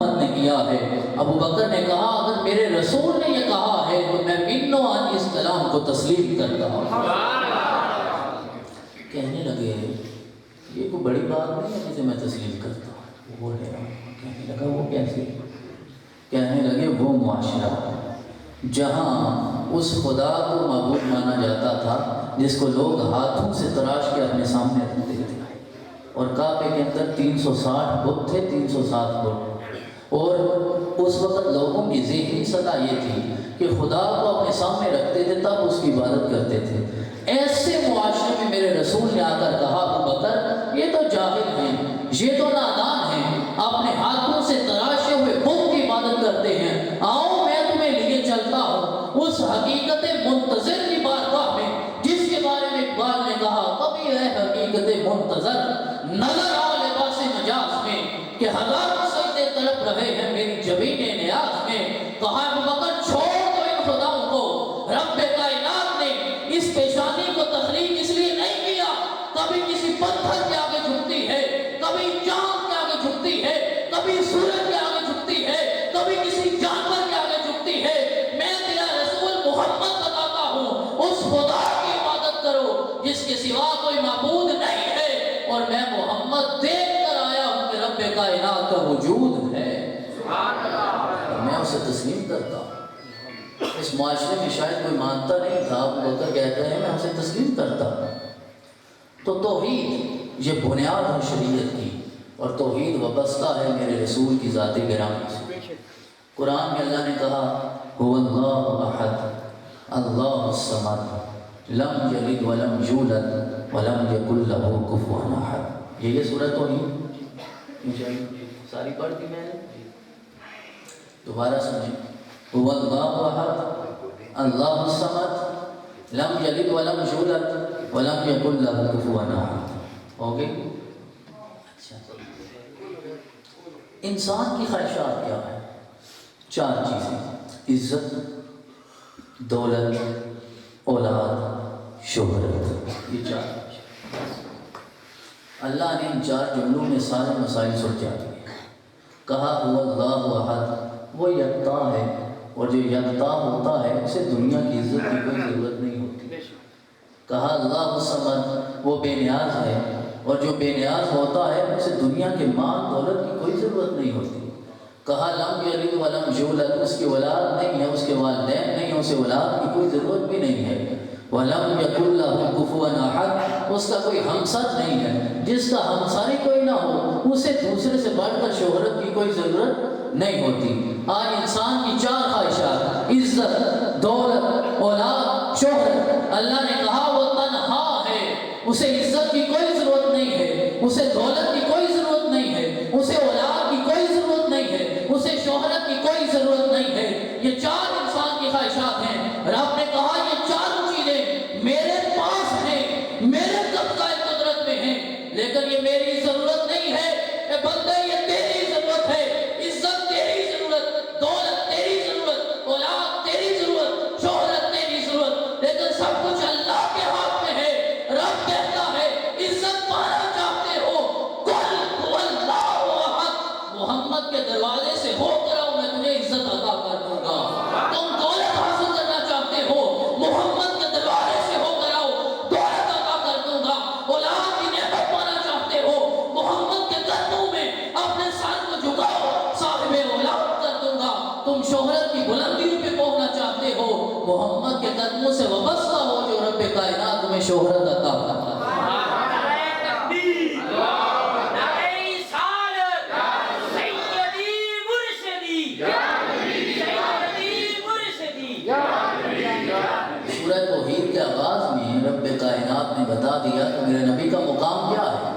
نے کیا ہے۔ ابو بکر نے کہا اگر میرے رسول نے یہ کہا ہے تو میں منو عن اس کلام کو تسلیم کرتا ہوں۔ کہنے لگے یہ کوئی بڑی بات نہیں ہے جسے میں تسلیم کرتا ہوں۔ وہ ہے کہنے لگا وہ کیسے؟ کہنے لگے وہ معاشرہ جہاں اس خدا کو معبود مانا جاتا تھا جس کو لوگ ہاتھوں سے تراش کے اپنے سامنے رکھتے تھے، اور کعبے کے اندر 360 بت تھے، 360 بت، اور اس وقت لوگوں کی ذہنی سطح یہ تھی کہ خدا کو اپنے سامنے رکھتے تھے تب اس کی عبادت کرتے تھے۔ ایسے معاشرے میں میرے رسول نے آ کر کہا ابو بکر یہ تو جاہل ہیں، یہ تو نادان ہیں، اپنے ہاتھوں سے تراشے ہوئے بت کی عبادت کرتے ہیں، آؤ میں تمہیں لیے چلتا ہوں اس حقیقت منتظر کی بارگاہ میں جس کے بارے میں اقبال نے کہا کبھی ہے حقیقت منتظر نظر آ لباس مجاز میں کہ ہزاروں سجدے تڑپ رہے ہیں میری جبین نیاز میں۔ کہا ابو بکر چھوڑ دو ان خداؤں کو، رب کائنات نے اس پیشانی کو تخلیق اس لیے نہیں کیا، کبھی کسی پتھر کے آگے جھکتی ہے، کبھی چاند کے آگے جھکتی ہے، کبھی سورج کے آگے جھکتی ہے، کبھی کسی جانور کے آگے جھکتی ہے۔ میں تیرا رسول محمد بتاتا ہوں اس خدا کی عبادت کرو جس کے سوا کوئی معبود نہیں ہے، اور میں محمد دیکھ کر آیا ہوں کہ رب کائنات کا وجود ہے، میں اسے تسلیم کرتا ہوں۔ اس معاشرے میں شاید کوئی مانتا نہیں تھا، ابو بکر کہتا ہے میں اسے تسلیم کرتا ہوں۔ تو توحید یہ بنیاد ہے شریعت کی، اور توحید وابستہ ہے میرے رسول کی ذات گرامی سے۔ قرآن میں اللہ نے کہا هو اللہ احد اللہ الصمد لم یلد ولم یولد ولم یکن له کفوا احد۔ یہ سورۃ توحید ساری پڑھ دی میں نے، دوبارہ سمجھیں۔ هو اللہ احد اللہ الصمد لم یلد ولم یولد ولم یکن له کفوا احد۔ ہو گئی؟ اچھا، انسان کی خواہشات کیا ہے؟ 4 چیزیں: عزت، دولت، اولاد، شہرت، یہ 4۔ اللہ نے ان 4 جملوں میں سارے مسائل سلجھا دیے۔ کہا هو اللہ احد، وہ یکتا ہے، اور جو یکتا ہوتا ہے اسے دنیا کی عزت کی کوئی ضرورت نہیں ہوتی۔ کہا اللہ الصمد، وہ بے نیاز ہے، اور جو بے نیاز ہوتا ہے اسے دنیا کے مال دولت کی کوئی ضرورت نہیں ہوتی۔ کہا لم یلد ولم یولد، اس کی اولاد نہیں ہے، اس کے والدین نہیں ہیں، اسے اولاد کی کوئی ضرورت بھی نہیں ہے۔ ولم یکن لہ کفوا احد، اس کا کوئی ہمسر نہیں ہے، جس کا ہمسر ہی کوئی نہ ہو اسے دوسرے سے بڑھ کر شہرت کی کوئی ضرورت نہیں ہوتی۔ آج انسان کی 4 خواہشات: عزت، دولت، اولاد، شہرت، اللہ نے کہا وہ تنہا ہے، اسے عزت کی کوئی ضرورت نہیں ہے، اسے دولت کی کوئی ضرورت نہیں ہے، اسے اولاد کی کوئی ضرورت نہیں ہے، اسے شہرت کی کوئی ضرورت نہیں ہے۔ یہ 4 انسان کی خواہشات ہیں۔ رب نے کہا یہ 4 چیزیں میرے پاس ہیں، میرے قبضہ قدرت میں ہیں، لیکن یہ میری ضرورت نہیں ہے۔ اے بندے یہ تیری ضرورت ہے، عزت تیری ضرورت، دولت تیری ضرورت، اولاد تیری ضرورت، شہرت تیری ضرورت، لیکن سب کچھ اللہ کے ہاتھ میں ہے۔ رب کہتا ہے عزت پانا چاہتے ہو قل هو اللہ احد، محمد کے دروازے سے ہو کر آؤ، میں تمہیں عزت عطا کر دوں گا۔ تم دولت حاصل کرنا چاہتے ہو، محمد کے دروازے سے ہو کر آؤ، دولت عطا کر دوں گا۔ اولاد کی نعمت پانا چاہتے ہو، محمد کے قدموں میں اپنے سر کو جھکاؤ، صاحب اولاد کر دوں گا۔ تم شہرت کی بلندیوں پہ پہنچنا چاہتے ہو، محمد کے قدموں سے وابستہ ہو جو رب کائنات تمہیں شہرت عطا کرتا ہے۔ سورہ توحید کے آغاز میں رب کائنات نے بتا دیا کہ میرے نبی کا مقام کیا ہے۔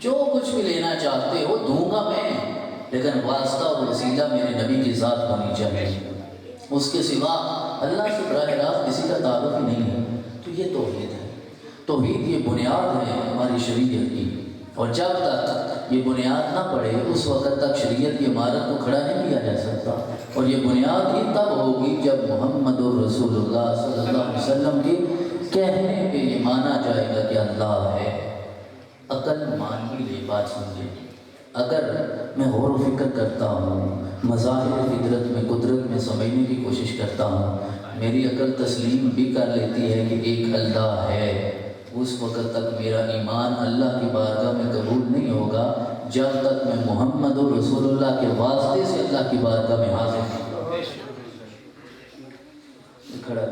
جو کچھ بھی لینا چاہتے ہو دوں گا میں، لیکن واسطہ اور وسیلہ میرے نبی کی ذات ہونی چاہیے، اس کے سوا اللہ سے براہ راست کسی کا تعلق ہی نہیں ہے۔ تو یہ توحید ہے۔ توحید یہ بنیاد ہے ہماری شریعت کی، اور جب تک یہ بنیاد نہ پڑے اس وقت تک شریعت کی عمارت کو کھڑا نہیں کیا جا سکتا، اور یہ بنیاد ہی تب ہوگی جب محمد رسول اللہ صلی اللہ علیہ وسلم کے کہنے پہ یہ مانا جائے گا کہ اللہ ہے۔ عقل مان کے لیے بات سمجھے، اگر میں غور و فکر کرتا ہوں، مظاہر فطرت میں، قدرت میں سمجھنے کی کوشش کرتا ہوں، میری عقل تسلیم بھی کر لیتی ہے کہ ایک اللہ ہے، اس وقت تک میرا ایمان اللہ کی بارگاہ میں قبول نہیں ہوگا جب تک میں محمد رسول اللہ کے واسطے سے اللہ کی بارگاہ میں حاضر نہیں ہوں۔ کھڑا